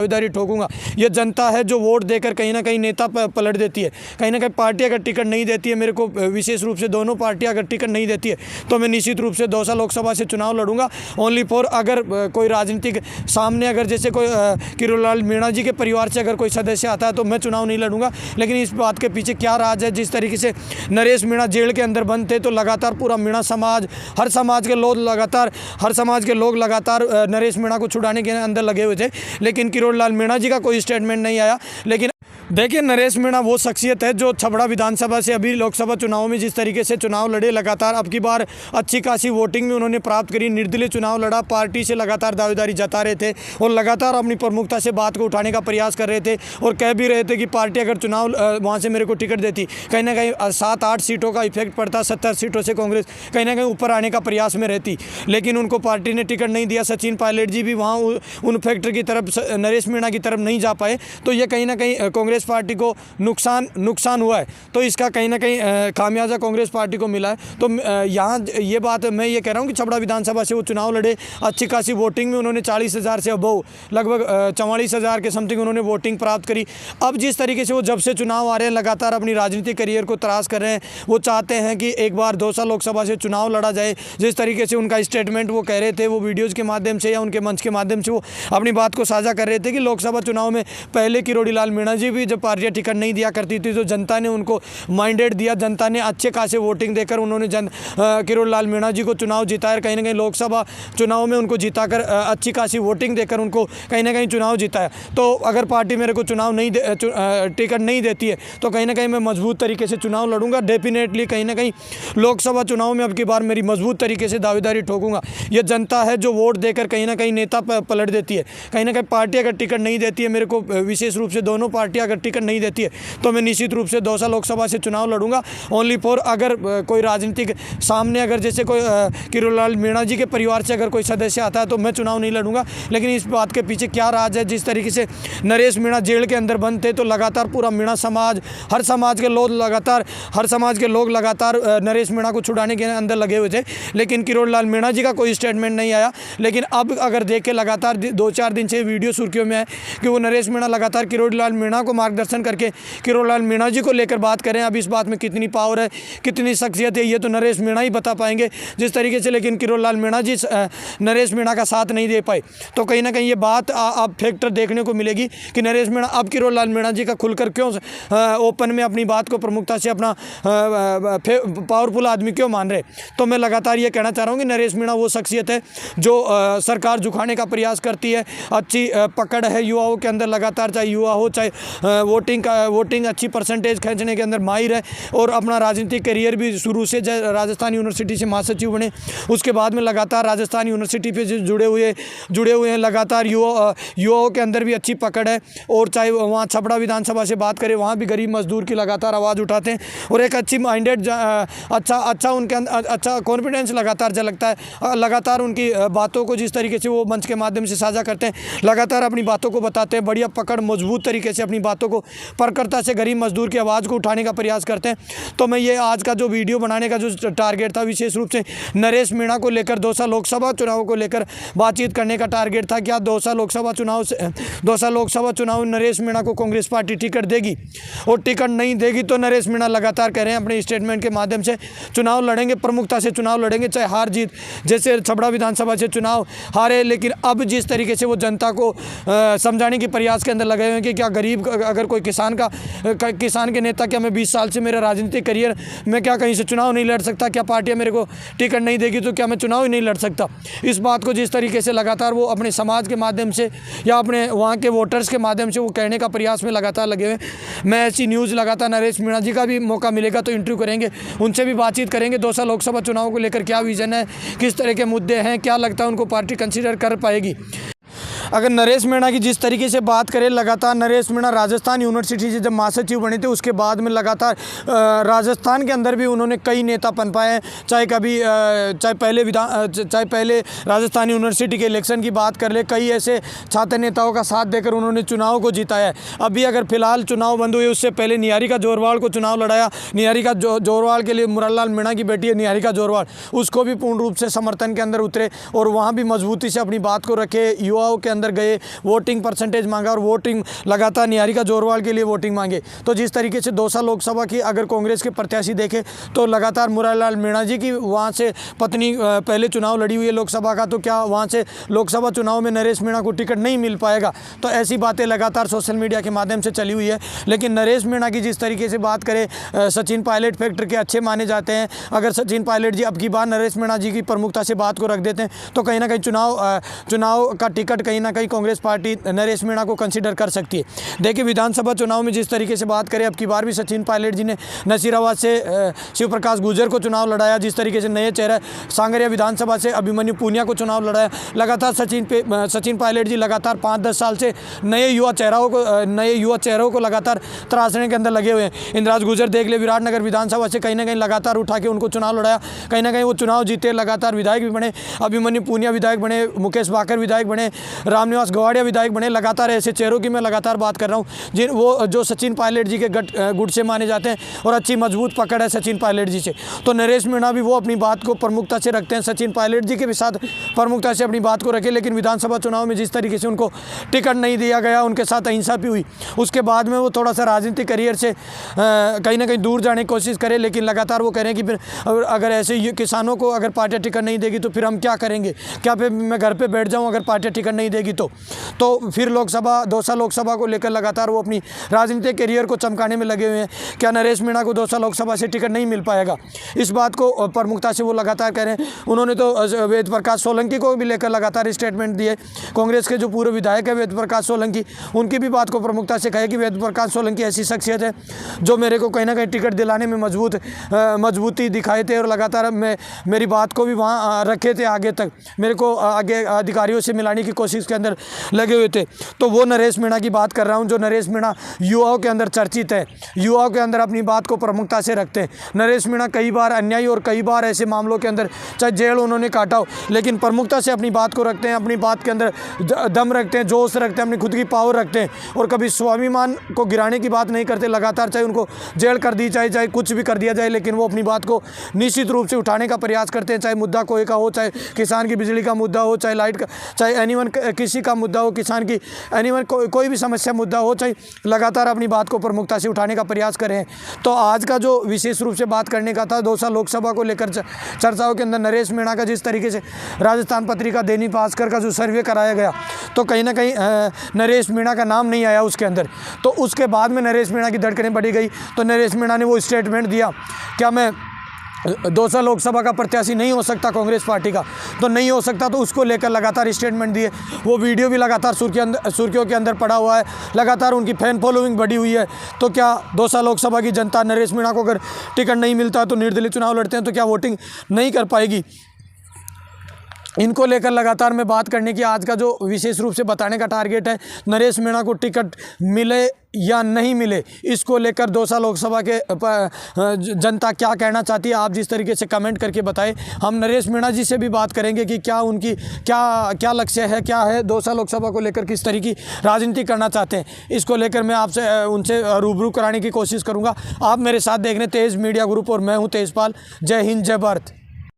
दावेदारी ठोकूंगा। ये जनता है जो वोट देकर कहीं ना कहीं नेता पलट देती है। कहीं ना कहीं पार्टी अगर टिकट नहीं देती है मेरे को, विशेष रूप से दोनों पार्टियां अगर टिकट नहीं देती है तो मैं निश्चित रूप से दौसा लोकसभा से चुनाव लड़ूंगा। ओनली फॉर अगर कोई राजनीतिक सामने अगर जैसे कोई किरोड़लाल मीणा जी के परिवार से अगर कोई सदस्य आता है तो मैं चुनाव नहीं लड़ूंगा। लेकिन इस बात के पीछे क्या राज है, जिस तरीके से नरेश मीणा जेल के अंदर बंद थे तो लगातार पूरा मीणा समाज, हर समाज के लोग लगातार नरेश मीणा को छुड़ाने के अंदर लगे हुए थे, लेकिन किरोड़लाल मीणा जी का कोई स्टेटमेंट नहीं आया। लेकिन देखिए, नरेश मीणा वो शख्सियत है जो छबड़ा विधानसभा से अभी लोकसभा चुनाव में जिस तरीके से चुनाव लड़े, लगातार अब की बार अच्छी खासी वोटिंग में उन्होंने प्राप्त करी, निर्दलीय चुनाव लड़ा, पार्टी से लगातार दावेदारी जता रहे थे और लगातार अपनी प्रमुखता से बात को उठाने का प्रयास कर रहे थे और कह भी रहे थे कि पार्टी अगर चुनाव वहाँ से मेरे को टिकट देती, कहीं ना कहीं 7-8 सीटों का इफेक्ट पड़ता, 70 सीटों से कांग्रेस कहीं ना कहीं ऊपर आने का प्रयास में रहती। लेकिन उनको पार्टी ने टिकट नहीं दिया। सचिन पायलट जी भी वहाँ उन फैक्टर की तरफ, नरेश मीणा की तरफ नहीं जा पाए, तो ये कहीं ना कहीं कांग्रेस पार्टी को नुकसान हुआ है। तो इसका कहीं ना कहीं खामियाजा कांग्रेस पार्टी को मिला है। तो यहाँ ये बात मैं ये कह रहा हूँ कि छबड़ा विधानसभा से वो चुनाव लड़े, अच्छी खासी वोटिंग में उन्होंने 40,000 से अबव, लगभग 44,000 के समथिंग उन्होंने वोटिंग प्राप्त करी। अब जिस तरीके से वो जब से चुनाव आ रहे हैं लगातार अपनी राजनीतिक करियर को तराश कर रहे हैं, वो चाहते हैं कि एक बार दौसा लोकसभा से चुनाव लड़ा जाए। जिस तरीके से उनका स्टेटमेंट वो कह रहे थे, वो वीडियोज़ के माध्यम से या उनके मंच के माध्यम से वो अपनी बात को साझा कर रहे थे कि लोकसभा चुनाव में पहले किरोड़ीलाल मीणा जी भी जब पार्टियां टिकट नहीं दिया करती थी तो जनता ने उनको माइंडेड दिया, जनता ने अच्छे खासे वोटिंग देकर उन्होंने किरोड़ीलाल मीणा जी को चुनाव जिताया, कहीं ना कहीं लोकसभा चुनाव में उनको जिताकर अच्छी खासी वोटिंग देकर उनको कहीं ना कहीं चुनाव जिताया। तो अगर पार्टी मेरे को टिकट नहीं देती है तो कहीं ना कहीं मैं मजबूत तरीके से चुनाव लड़ूंगा। डेफिनेटली कहीं ना कहीं लोकसभा चुनाव में अब की बार मेरी मजबूत तरीके से दावेदारी ठोकूंगा। ये जनता है जो वोट देकर कहीं ना कहीं नेता पलट देती है। कहीं ना कहीं पार्टी अगर टिकट नहीं देती है मेरे को, विशेष रूप से दोनों पार्टियां अगर टिकट नहीं देती है तो मैं निश्चित रूप से दौसा लोकसभा से चुनाव लड़ूंगा। ओनली फॉर अगर कोई राजनीतिक सामने अगर जैसे कोई किरोड़लाल मीणा जी के परिवार से अगर कोई सदस्य आता है तो मैं चुनाव नहीं लड़ूंगा। लेकिन इस बात के पीछे क्या राज है, जिस तरीके से नरेश मीणा जेल के अंदर बंद थे तो लगातार पूरा मीणा समाज, हर समाज के लोग लगातार नरेश मीणा को छुड़ाने के अंदर लगे हुए थे, लेकिन किरोड़लाल मीणा जी का कोई स्टेटमेंट नहीं आया। लेकिन अब अगर देख के लगातार 2-4 दिन से वीडियो सुर्खियों में है कि वो नरेश मीणा लगातार किरोड़ीलाल मीणा को मार्गदर्शन करके किरोड़ीलाल मीणा जी को लेकर बात करें। अब इस बात में कितनी पावर है, कितनी शख्सियत है, ये तो नरेश मीणा ही बता पाएंगे जिस तरीके से। लेकिन किरोड़ीलाल मीणा जी नरेश मीणा का साथ नहीं दे पाए, तो कहीं ना कहीं ये बात अब फैक्टर देखने को मिलेगी कि नरेश मीणा अब किरोड़ीलाल मीणा जी का खुलकर क्यों ओपन में अपनी बात को प्रमुखता से अपना पावरफुल आदमी क्यों मान रहे। तो मैं लगातार ये कहना चाह रहा हूँ कि नरेश मीणा वो शख्सियत है जो सरकार झुकाने का प्रयास करती है, अच्छी पकड़ है युवाओं के अंदर लगातार, चाहे युवा हो चाहे वोटिंग अच्छी परसेंटेज खींचने के अंदर माहिर है और अपना राजनीतिक करियर भी शुरू से राजस्थान यूनिवर्सिटी से महासचिव बने, उसके बाद में लगातार राजस्थान यूनिवर्सिटी पे जुड़े हुए हैं। लगातार युवाओं के अंदर भी अच्छी पकड़ है और चाहे वहाँ छबड़ा विधानसभा से बात करें वहाँ भी गरीब मजदूर की लगातार आवाज़ उठाते हैं और एक अच्छी माइंडेड अच्छा उनके अंदर अच्छा कॉन्फिडेंस लगातार झलकता है। लगातार उनकी बातों को जिस तरीके से वो मंच के माध्यम से साझा करते हैं, लगातार अपनी बातों को बताते हैं, बढ़िया पकड़ मजबूत तरीके से अपनी बातों को प्रखरता से गरीब मजदूर की आवाज़ को उठाने का प्रयास करते हैं। तो मैं ये आज का जो वीडियो बनाने का जो टारगेट था विशेष रूप से नरेश मीणा को लेकर, दौसा लोकसभा चुनाव को लेकर बातचीत करने का टारगेट था। क्या दौसा लोकसभा चुनाव नरेश मीणा को कांग्रेस पार्टी टिकट देगी, और टिकट नहीं देगी तो नरेश मीणा लगातार कह रहे हैं अपने स्टेटमेंट के माध्यम से चुनाव लड़ेंगे, प्रमुखता से चुनाव लड़ेंगे, चाहे हार जीत। जैसे छबड़ा विधानसभा से चुनाव हारे, लेकिन अब जिस तरीके से वो जनता को समझाने के प्रयास के अंदर लगे हुए हैं कि क्या गरीब अगर कोई किसान के नेता, क्या मैं 20 साल से मेरा राजनीतिक करियर में क्या कहीं से चुनाव नहीं लड़ सकता, क्या पार्टियां मेरे को टिकट नहीं देगी तो क्या मैं चुनाव ही नहीं लड़ सकता। इस बात को जिस तरीके से लगातार वो अपने समाज के माध्यम से या अपने वहाँ के वोटर्स के माध्यम से वो कहने का प्रयास में लगातार लगे हुए। मैं ऐसी न्यूज़ लगातार नरेश मीणा जी का भी मौका मिलेगा तो इंटरव्यू करेंगे, उनसे भी बातचीत करेंगे। दौसा लोकसभा चुनाव को लेकर क्या विजन है, किस तरह के मुद्दे हैं, क्या लगता है उनको पार्टी कंसीडर कर पाएगी। अगर नरेश मीणा की जिस तरीके से बात करें, लगातार नरेश मीणा राजस्थान यूनिवर्सिटी से जब महासचिव बने थे उसके बाद में लगातार राजस्थान के अंदर भी उन्होंने कई नेता पनपाए हैं। चाहे पहले राजस्थान यूनिवर्सिटी के इलेक्शन की बात कर ले, कई ऐसे छात्र नेताओं का साथ देकर उन्होंने चुनाव को जिताया है। अभी अगर फिलहाल चुनाव बंद हुए, उससे पहले निहारिका जोरवाल को चुनाव लड़ाया। निहारिका जोरवाल के लिए मुरारलाल मीणा की बेटी है निहारिका जोरवाल, उसको भी पूर्ण रूप से समर्थन के अंदर उतरे और वहाँ भी मजबूती से अपनी बात को रखे, युवाओं के अंदर गए, वोटिंग परसेंटेज मांगा और वोटिंग लगातार निहारिका जोरवाल के लिए वोटिंग मांगे। तो जिस तरीके से दौसा लोकसभा की अगर कांग्रेस के प्रत्याशी देखे तो लगातार मुरारीलाल मीणा जी की वहाँ से पत्नी पहले चुनाव लड़ी हुई है लोकसभा का, तो क्या वहाँ से लोकसभा चुनाव में नरेश मीणा को टिकट नहीं मिल पाएगा? तो ऐसी बातें लगातार सोशल मीडिया के माध्यम से चली हुई है। लेकिन नरेश मीणा की जिस तरीके से बात करें, सचिन पायलट फैक्टर के अच्छे माने जाते हैं। अगर सचिन पायलट जी अब की बार नरेश मीणा जी की प्रमुखता से बात को रख देते हैं तो कहीं ना कहीं चुनाव का टिकट कहीं ना कहीं कांग्रेस पार्टी नरेश मीणा को कंसीडर कर सकती है। देखिए विधानसभा चुनाव में जिस तरीके से बात करें, अब की बार भी सचिन पायलट जी ने नसीराबाद से शिव प्रकाश गुर्जर को चुनाव लड़ाया, जिस तरीके से नए चेहरा सांगरिया विधानसभा से अभिमन्यु पूनिया को चुनाव लड़ाया। लगातार सचिन पायलट जी लगातार 5-10 साल से नए युवा चेहरों को लगातार तराशने के अंदर लगे हुए हैं। इंद्राज गुर्जर देख ले, विराटनगर विधानसभा से कहीं ना कहीं लगातार उठा के उनको चुनाव लड़ाया, कहीं ना कहीं वो चुनाव जीते, लगातार विधायक भी बने, अभिमन्यु पूनिया विधायक बने, मुकेश बाकर विधायक बने, रामनिवास गवाड़िया विधायक बने। लगातार ऐसे चेहरों की मैं लगातार बात कर रहा हूँ वो जो सचिन पायलट जी के गुट से माने जाते हैं और अच्छी मजबूत पकड़ है सचिन पायलट जी से। तो नरेश मीणा भी वो अपनी बात को प्रमुखता से रखते हैं, सचिन पायलट जी के भी साथ प्रमुखता से अपनी बात को रखे। लेकिन विधानसभा चुनाव में जिस तरीके से उनको टिकट नहीं दिया गया, उनके साथ अहिंसा भी हुई, उसके बाद में वो थोड़ा सा राजनीतिक करियर से कहीं ना कहीं दूर जाने की कोशिश करें। लेकिन लगातार वो कह रहे हैं कि फिर अगर ऐसे किसानों को अगर पार्टी टिकट नहीं देगी तो फिर हम क्या करेंगे, क्या फिर मैं घर पे बैठ जाऊं अगर पार्टी टिकट नहीं देगी तो फिर दौसा लोकसभा को लेकर लगातार वो अपनी राजनीतिक करियर को चमकाने में लगे हुए हैं। क्या नरेश मीणा को दौसा लोकसभा से टिकट नहीं मिल पाएगा, इस बात को प्रमुखता से वो लगातार कह रहे हैं। उन्होंने तो वेद प्रकाश सोलंकी को भी लेकर लगातार स्टेटमेंट दिए। कांग्रेस के जो पूर्व विधायक है वेद प्रकाश सोलंकी, उनकी भी बात को प्रमुखता से कहे कि वेद प्रकाश सोलंकी ऐसी शख्सियत है जो मेरे को कहीं ना कहीं टिकट दिलाने में मजबूती दिखाए थे और लगातार मेरी बात को भी वहाँ रखे थे, आगे तक मेरे को आगे अधिकारियों से मिलाने की कोशिश के अंदर लगे हुए थे। तो वो नरेश मीणा की बात कर रहा हूँ, जो नरेश मीणा युवाओं के अंदर चर्चित है, युवाओं के अंदर अपनी बात को प्रमुखता से रखते हैं। नरेश मीणा कई बार अन्यायी और कई बार ऐसे मामलों के अंदर चाहे जेल उन्होंने काटा हो, लेकिन प्रमुखता से अपनी बात को रखते हैं, अपनी बात के अंदर दम रखते हैं, जोश रखते हैं, अपनी खुद की पावर रखते हैं और कभी स्वाभिमान को गिराने की बात नहीं करते। लगातार चाहे उनको जेल कर दी जाए, चाहे कुछ भी कर दिया जाए, लेकिन वो अपनी बात को निश्चित रूप से उठाने का प्रयास करते हैं। चाहे मुद्दा कोई का हो, चाहे किसान की बिजली का मुद्दा हो, चाहे लाइट का, चाहे एनीवन किसी का मुद्दा हो, किसान की एनीवन कोई भी समस्या मुद्दा हो, चाहे लगातार अपनी बात को प्रमुखता से उठाने का प्रयास करें। तो आज का जो विशेष रूप से बात करने का था दौसा लोकसभा को लेकर चर्चाओं के अंदर नरेश मीणा का जिस तरीके से राजस्थान पत्रिका दैनिक भास्कर का जो सर्वे कराया गया तो कहीं ना कहीं नरेश मीणा का नाम नहीं आया उसके अंदर। तो उसके बाद में नरेश मीणा की धड़कनें बढ़ी गई। तो नरेश मीणा ने वो स्टेटमेंट दिया, क्या मैं दौसा लोकसभा का प्रत्याशी नहीं हो सकता कांग्रेस पार्टी का? तो नहीं हो सकता, तो उसको लेकर लगातार स्टेटमेंट दिए। वो वीडियो भी लगातार सुर्खियों के अंदर पड़ा हुआ है, लगातार उनकी फैन फॉलोइंग बढ़ी हुई है। तो क्या दौसा लोकसभा की जनता नरेश मीणा को अगर टिकट नहीं मिलता तो निर्दलीय चुनाव लड़ते हैं तो क्या वोटिंग नहीं कर पाएगी? इनको लेकर लगातार मैं बात करने की आज का जो विशेष रूप से बताने का टारगेट है, नरेश मीणा को टिकट मिले या नहीं मिले, इसको लेकर दौसा लोकसभा के जनता क्या कहना चाहती है, आप जिस तरीके से कमेंट करके बताएं। हम नरेश मीणा जी से भी बात करेंगे कि क्या उनकी क्या लक्ष्य है, क्या है दौसा लोकसभा को लेकर, किस तरीके की राजनीति करना चाहते हैं, इसको लेकर मैं आपसे उनसे रूबरू कराने की कोशिश करूँगा। आप मेरे साथ देख रहे हैं तेज मीडिया ग्रुप और मैं हूँ तेजपाल। जय हिंद, जय भारत।